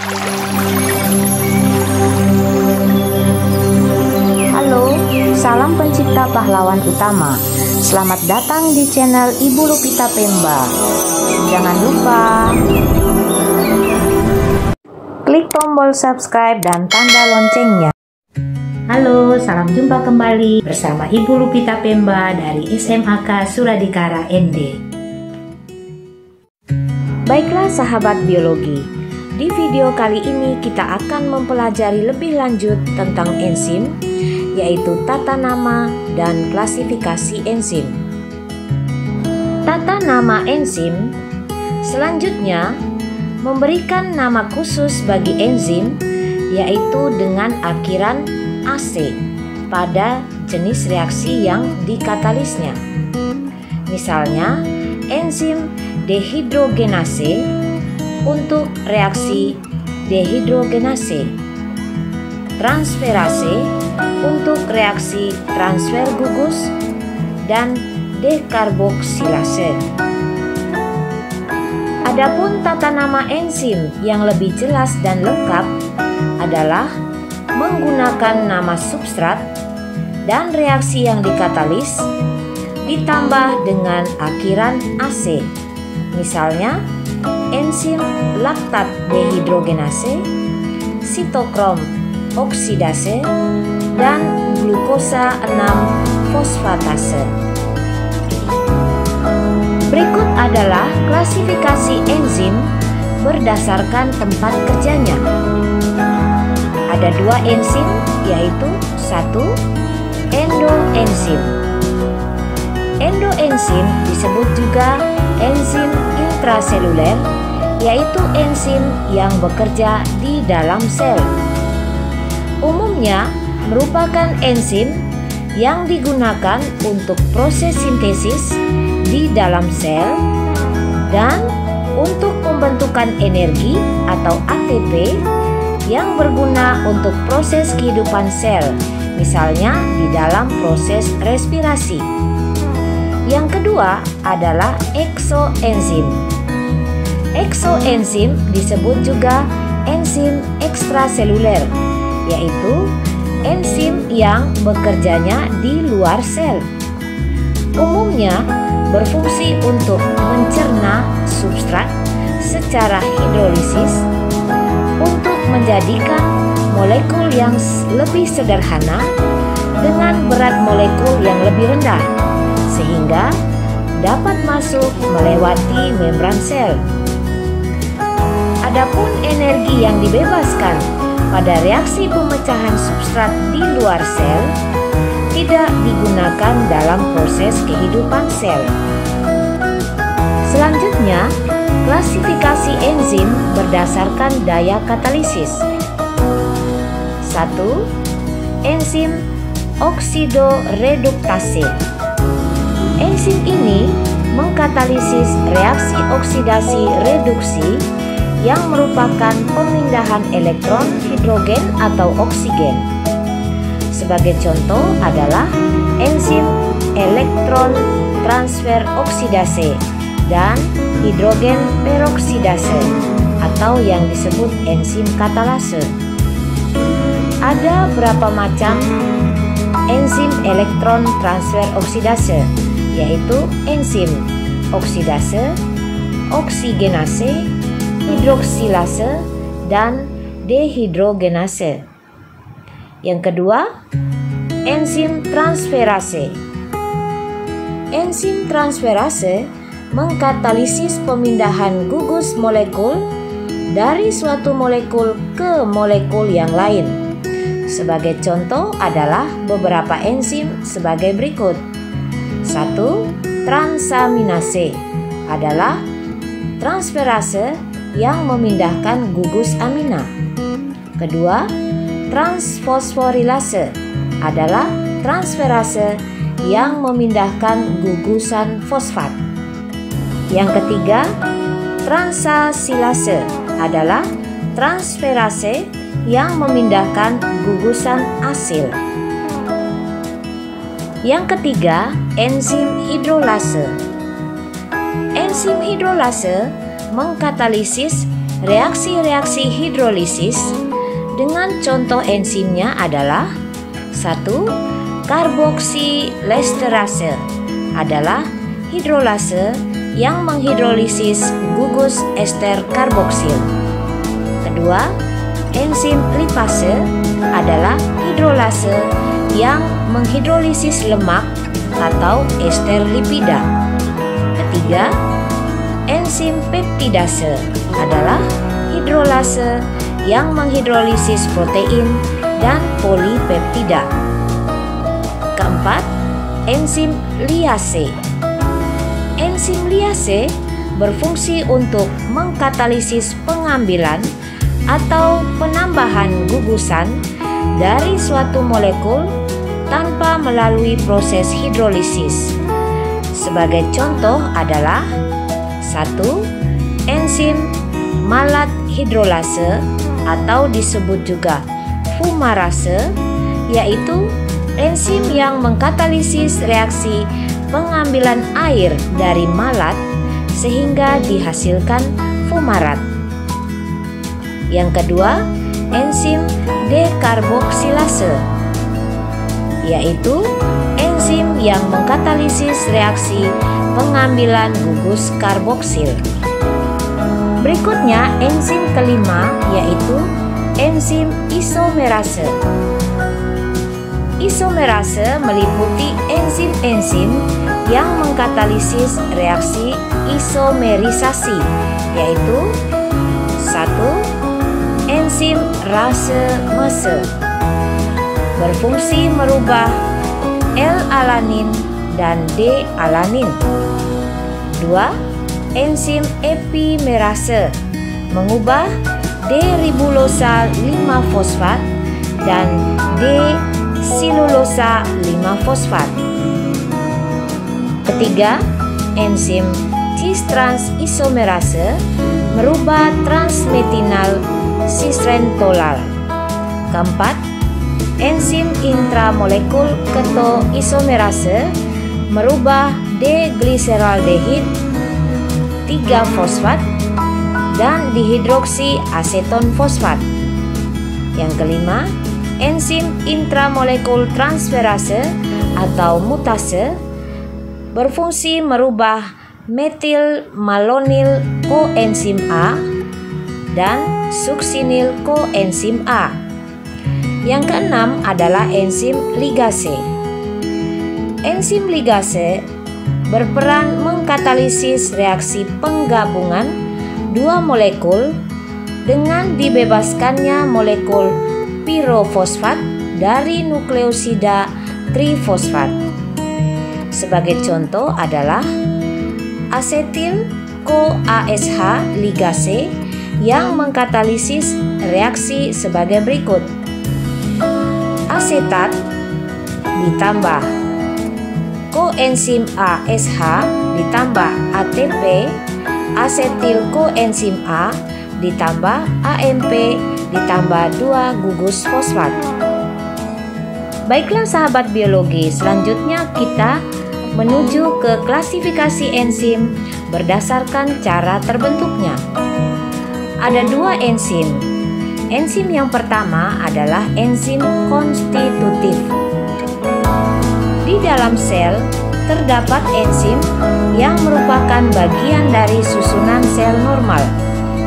Halo, salam pencipta pahlawan utama. Selamat datang di channel Ibu Lupita Pemba. Jangan lupa klik tombol subscribe dan tanda loncengnya. Halo, salam jumpa kembali bersama Ibu Lupita Pemba dari SMAK Suradikara ND. Baiklah sahabat biologi, di video kali ini kita akan mempelajari lebih lanjut tentang enzim, yaitu tata nama dan klasifikasi enzim. Tata nama enzim selanjutnya memberikan nama khusus bagi enzim, yaitu dengan akhiran AC pada jenis reaksi yang dikatalisnya. Misalnya, enzim dehidrogenase untuk reaksi dehidrogenase, transferase untuk reaksi transfer gugus, dan dekarboksilase. Adapun tata nama enzim yang lebih jelas dan lengkap adalah menggunakan nama substrat dan reaksi yang dikatalis ditambah dengan akhiran AC. Misalnya, enzim laktat dehidrogenase, sitokrom oksidase, dan glukosa 6-fosfatase. Berikut adalah klasifikasi enzim berdasarkan tempat kerjanya. Ada dua enzim, yaitu 1. Endoenzim. Endoenzim disebut juga enzim intraseluler, yaitu enzim yang bekerja di dalam sel. Umumnya merupakan enzim yang digunakan untuk proses sintesis di dalam sel dan untuk pembentukan energi atau ATP yang berguna untuk proses kehidupan sel, misalnya di dalam proses respirasi. Yang kedua adalah eksoenzim. Eksoenzim disebut juga enzim ekstraseluler, yaitu enzim yang bekerjanya di luar sel. Umumnya berfungsi untuk mencerna substrat secara hidrolisis untuk menjadikan molekul yang lebih sederhana dengan berat molekul yang lebih rendah, sehingga dapat masuk melewati membran sel. Adapun energi yang dibebaskan pada reaksi pemecahan substrat di luar sel tidak digunakan dalam proses kehidupan sel. Selanjutnya, klasifikasi enzim berdasarkan daya katalisis. 1. Enzim oksidoreduktase. Enzim ini mengkatalisis reaksi oksidasi reduksi yang merupakan pemindahan elektron hidrogen atau oksigen. Sebagai contoh adalah enzim elektron transfer oksidase dan hidrogen peroksidase atau yang disebut enzim katalase. Ada berapa macam enzim elektron transfer oksidase, yaitu enzim oksidase, oksigenase, hidroksilase, dan dehidrogenase. Yang kedua, enzim transferase. Enzim transferase mengkatalisis pemindahan gugus molekul dari suatu molekul ke molekul yang lain. Sebagai contoh adalah beberapa enzim sebagai berikut. 1. Transaminase adalah transferase yang memindahkan gugus amina. Kedua, transfosforilase adalah transferase yang memindahkan gugusan fosfat. Yang ketiga, transasilase adalah transferase yang memindahkan gugusan asil. Yang ketiga, enzim hidrolase. Enzim hidrolase mengkatalisis reaksi-reaksi hidrolisis dengan contoh enzimnya adalah 1. Karboksilesterase adalah hidrolase yang menghidrolisis gugus ester karboksil. Kedua, enzim lipase adalah hidrolase yang menghidrolisis lemak atau ester lipida. Ketiga, enzim peptidase adalah hidrolase yang menghidrolisis protein dan polipeptida. Keempat, enzim liase. Enzim liase berfungsi untuk mengkatalisis pengambilan atau penambahan gugusan dari suatu molekul tanpa melalui proses hidrolisis. Sebagai contoh adalah 1. Enzim malat hidrolase atau disebut juga fumarase, yaitu enzim yang mengkatalisis reaksi pengambilan air dari malat sehingga dihasilkan fumarat. Yang kedua, enzim dekarboksilase, yaitu enzim yang mengkatalisis reaksi pengambilan gugus karboksil. Berikutnya, enzim kelima yaitu enzim isomerase. Isomerase meliputi enzim-enzim yang mengkatalisis reaksi isomerisasi, yaitu 1. Enzim rasemase berfungsi merubah L-alanin dan D-alanin. 2. Enzim epimerase mengubah D-ribulosa 5-fosfat dan D-silulosa 5-fosfat. Ketiga, enzim cis-trans isomerase merubah transmetinal cisrentolal. Keempat, enzim intramolekul ketoisomerase merubah D-gliseraldehid 3-fosfat dan dihidroksi aseton fosfat. Yang kelima, enzim intramolekul transferase atau mutase berfungsi merubah metil malonil koenzim A dan suksinil koenzim A. Yang keenam adalah enzim ligase. Enzim ligase berperan mengkatalisis reaksi penggabungan dua molekul dengan dibebaskannya molekul pirofosfat dari nukleosida trifosfat. Sebagai contoh adalah asetil CoASH ligase yang mengkatalisis reaksi sebagai berikut. Asetat ditambah koenzim ASH ditambah ATP, asetil koenzim A ditambah AMP ditambah 2 gugus fosfat. Baiklah sahabat biologi, selanjutnya kita menuju ke klasifikasi enzim berdasarkan cara terbentuknya. Ada 2 enzim. Enzim yang pertama adalah enzim konstitutif. Di dalam sel terdapat enzim yang merupakan bagian dari susunan sel normal,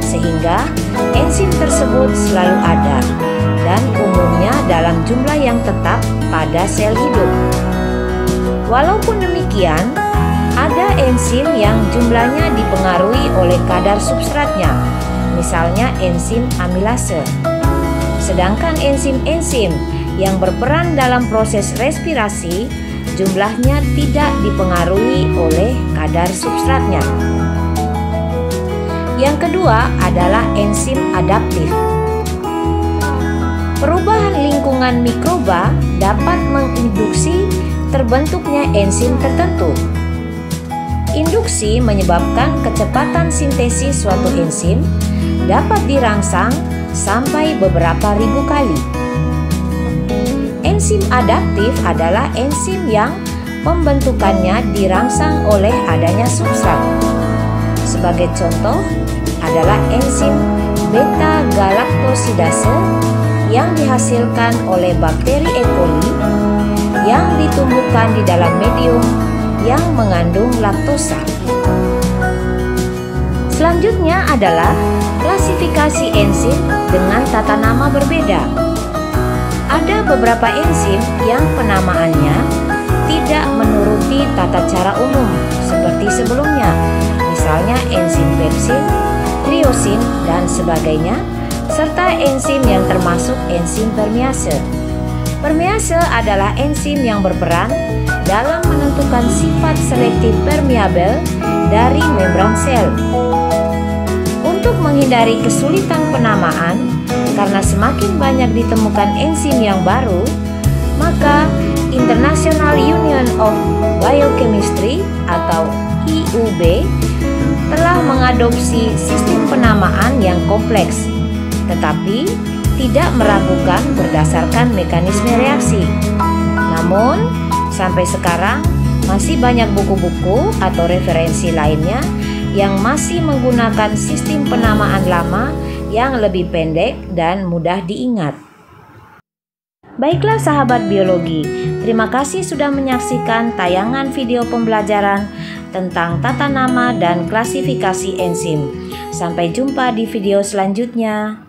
sehingga enzim tersebut selalu ada dan umumnya dalam jumlah yang tetap pada sel hidup. Walaupun demikian, ada enzim yang jumlahnya dipengaruhi oleh kadar substratnya, misalnya enzim amilase. Sedangkan enzim-enzim yang berperan dalam proses respirasi jumlahnya tidak dipengaruhi oleh kadar substratnya. Yang kedua adalah enzim adaptif. Perubahan lingkungan mikroba dapat menginduksi terbentuknya enzim tertentu. Induksi menyebabkan kecepatan sintesis suatu enzim dapat dirangsang sampai beberapa ribu kali. Enzim adaptif adalah enzim yang pembentukannya dirangsang oleh adanya substrat. Sebagai contoh adalah enzim beta-galaktosidase yang dihasilkan oleh bakteri E. coli yang ditumbuhkan di dalam medium yang mengandung laktosa. Selanjutnya adalah klasifikasi enzim dengan tata nama berbeda. Ada beberapa enzim yang penamaannya tidak menuruti tata cara umum seperti sebelumnya, misalnya enzim pepsin, triosin, dan sebagainya, serta enzim yang termasuk enzim permease. Permease adalah enzim yang berperan dalam menentukan sifat selektif permeabel dari membran sel. Untuk menghindari kesulitan penamaan, karena semakin banyak ditemukan enzim yang baru, maka International Union of Biochemistry atau IUB telah mengadopsi sistem penamaan yang kompleks, tetapi tidak meragukan berdasarkan mekanisme reaksi. Namun, sampai sekarang masih banyak buku-buku atau referensi lainnya yang masih menggunakan sistem penamaan lama yang lebih pendek dan mudah diingat. Baiklah sahabat biologi, terima kasih sudah menyaksikan tayangan video pembelajaran tentang tata nama dan klasifikasi enzim. Sampai jumpa di video selanjutnya.